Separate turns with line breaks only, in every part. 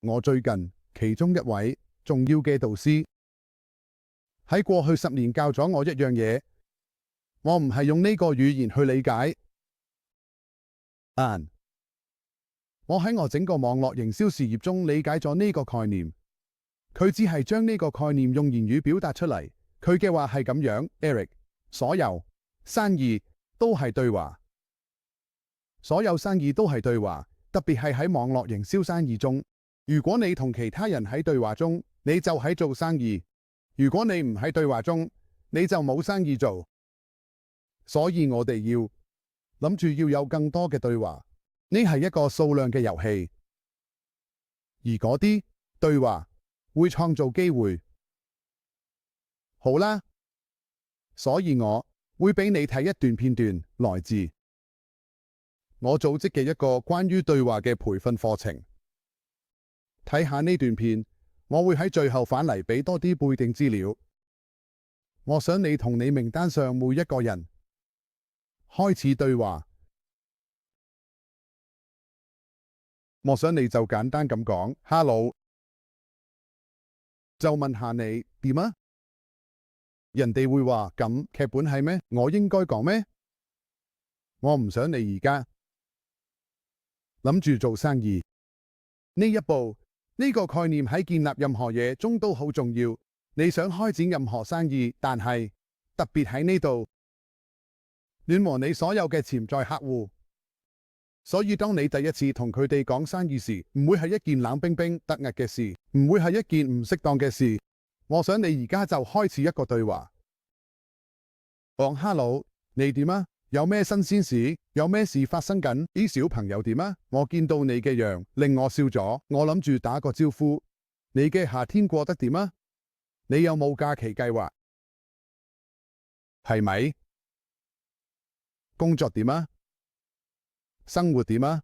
我最近其中一位重要嘅導師喺過去10年教咗我一樣嘢，我唔係用呢個語言去理解。我喺我整個網絡營銷事業中理解咗呢個概念，佢只係將呢個概念用言語表達出嚟。佢嘅話係咁樣 ，Eric， 所有生意都係對話，所有生意都係對話，特別係喺網絡營銷生意中。如果你同其他人喺對話中，你就喺做生意；如果你唔喺對話中，你就冇生意做。所以我哋要諗住要有更多嘅對話。呢係一個數量嘅遊戲，而嗰啲對話會創造機會。好啦，所以我會俾你睇一段片段，來自我組織嘅一個關於對話嘅培訓課程。睇下呢段片，我會喺最後返嚟俾多啲背景資料。我想你同你名單上每一個人開始對話。我想你就簡單咁講 Hello， 就問下你點啊？人哋會話咁劇本係咩？我應該講咩？我唔想你而家諗住做生意。呢一步，呢個概念喺建立任何嘢中都好重要。你想開展任何生意，但係特別喺呢度聯絡你所有嘅潛在客戶。所以當你第一次同佢哋講生意時，唔會係一件冷冰冰突兀嘅事，唔會係一件唔適當嘅事。我想你而家就開始一個對話，講 Hello， 你點啊？有咩新鮮事？有咩事發生緊？啲小朋友點啊？我見到你嘅樣令我笑咗，我諗住打個招呼。你嘅夏天過得點啊？你有冇假期計劃？係咪？工作點啊？生活點啊？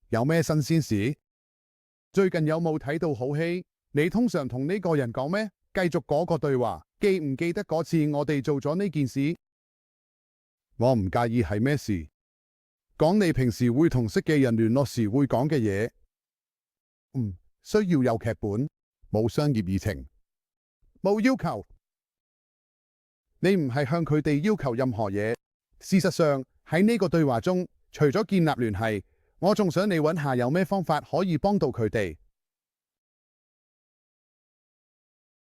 有咩新鮮事？最近有冇睇到好戲？你通常同呢個人講咩？繼續嗰個對話，記唔記得嗰次我哋做咗呢件事？我唔介意係咩事，講你平時會同識嘅人聯絡時會講嘅嘢。需要有劇本，冇商業議程，冇要求。你唔係向佢哋要求任何嘢。事實上喺呢個對話中，除咗建立聯繫，我仲想你揾下有咩方法可以幫到佢哋。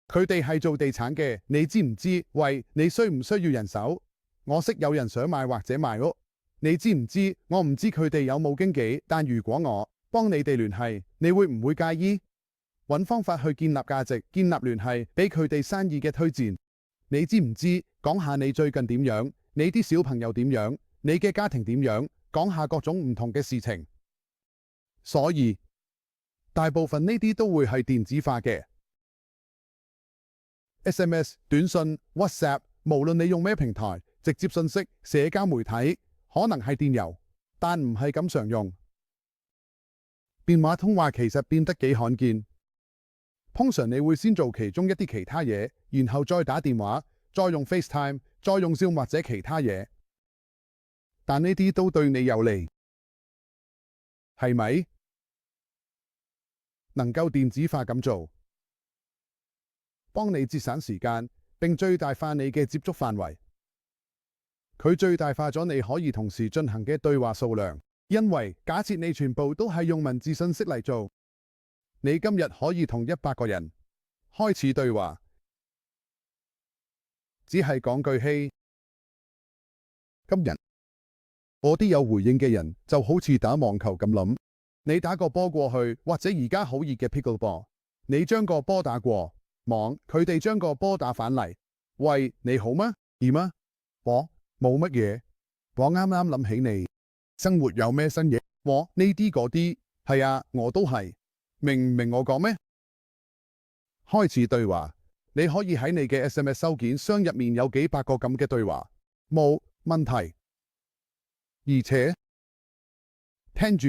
佢哋係做地產嘅，你知唔知？喂，你需唔需要人手？我識有人想買或者賣屋，你知唔知？我唔知佢哋有冇經紀，但如果我幫你哋聯繫，你會唔會介意？揾方法去建立價值，建立聯繫，俾佢哋生意嘅推薦。你知唔知？講下你最近點樣？你啲小朋友點樣？你嘅家庭點樣？講下各種唔同嘅事情。所以大部分呢啲都會係電子化嘅。SMS、短信、WhatsApp， 無論你用咩平台，直接信息、社交媒體，可能係電郵，但唔係咁常用。電話通話其實變得幾罕見。通常你會先做其中一啲其他嘢，然後再打電話，再用 FaceTime， 再用 Zoom 或者其他嘢。但呢啲都對你有利，係咪？能夠電子化咁做，幫你節省時間，並最大化你嘅接觸範圍。佢最大化咗你可以同時進行嘅對話數量，因為假設你全部都係用文字信息嚟做，你今日可以同100個人開始對話，只係講句嘿。今日我啲有回應嘅人就好似打網球咁諗，你打個波過去，或者而家好熱嘅 pickleball， 你將個波打過網，佢哋將個波打返嚟。喂，你好嗎？點啊？我冇乜嘢，我啱啱諗起你，生活有咩新嘢？我呢啲嗰啲，係啊，我都係。明唔明我講咩？開始對話，你可以喺你嘅 SMS 收件箱入面有幾百個咁嘅對話，冇問題。而且聽住，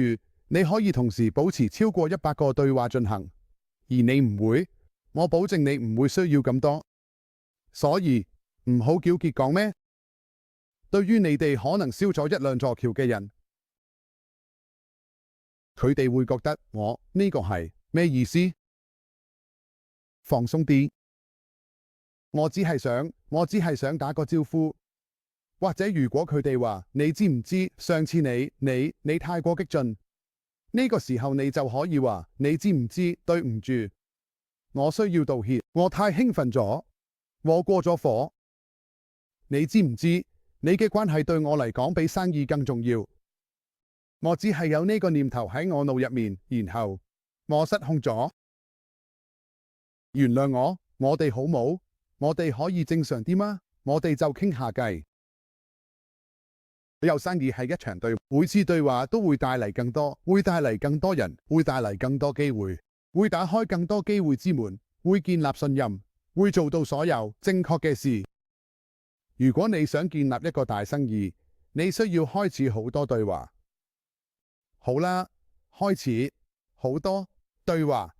你可以同時保持超過100個對話進行，而你唔會，我保證你唔會需要咁多。所以唔好糾結講咩。對於你哋可能燒咗1、2座橋嘅人，佢哋會覺得我呢個係咩意思？放鬆啲。我只係想打個招呼。或者如果佢哋話你知唔知上次你太過激進，呢個時候你就可以話你知唔知對唔住，我需要道歉，我太興奮咗，我過咗火。你知唔知你嘅關係對我嚟講比生意更重要？我只係有呢個念頭喺我腦入面，然後我失控咗。原諒我哋好冇？我哋可以正常啲嗎？我哋就傾下計。有生意係一場對話，每次對話都會帶嚟更多，會帶嚟更多人，會帶嚟更多機會，會打開更多機會之門，會建立信任，會做到所有正確嘅事。如果你想建立一個大生意，你需要開始好多對話。好啦，開始好多對話。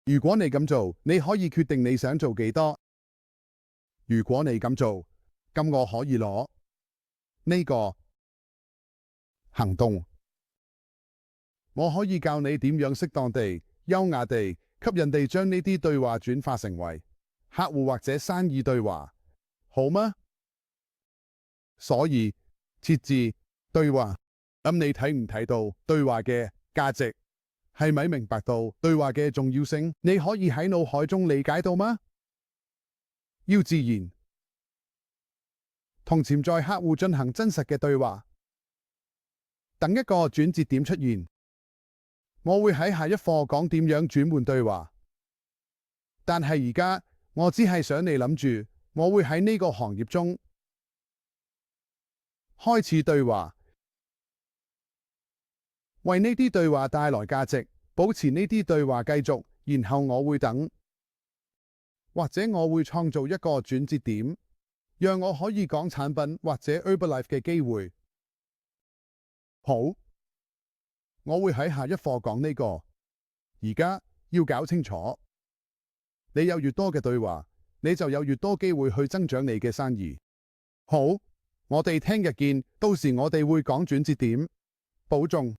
如果你咁做，你可以決定你想做幾多。如果你咁做，咁我可以攞呢個行動。我可以教你點樣適當地、優雅地、吸引地將呢啲對話轉化成為客戶或者生意對話，好嗎？所以設置對話，咁你睇唔睇到對話嘅價值？係咪明白到對話嘅重要性？你可以喺腦海中理解到嗎？要自然，同潛在客戶進行真實嘅對話。等一個轉折點出現，我會喺下一課講點樣轉換對話。但係而家我只係想你諗住，我會喺呢個行業中開始對話，為呢啲對話帶來價值，保持呢啲對話繼續，然後我會等，或者我會創造一個轉折點，讓我可以講產品或者 Herbalife 嘅機會。好，我會喺下一課講呢個。而家要搞清楚，你有越多嘅對話，你就有越多機會去增長你嘅生意。好，我哋聽日見，到時我哋會講轉折點，保重。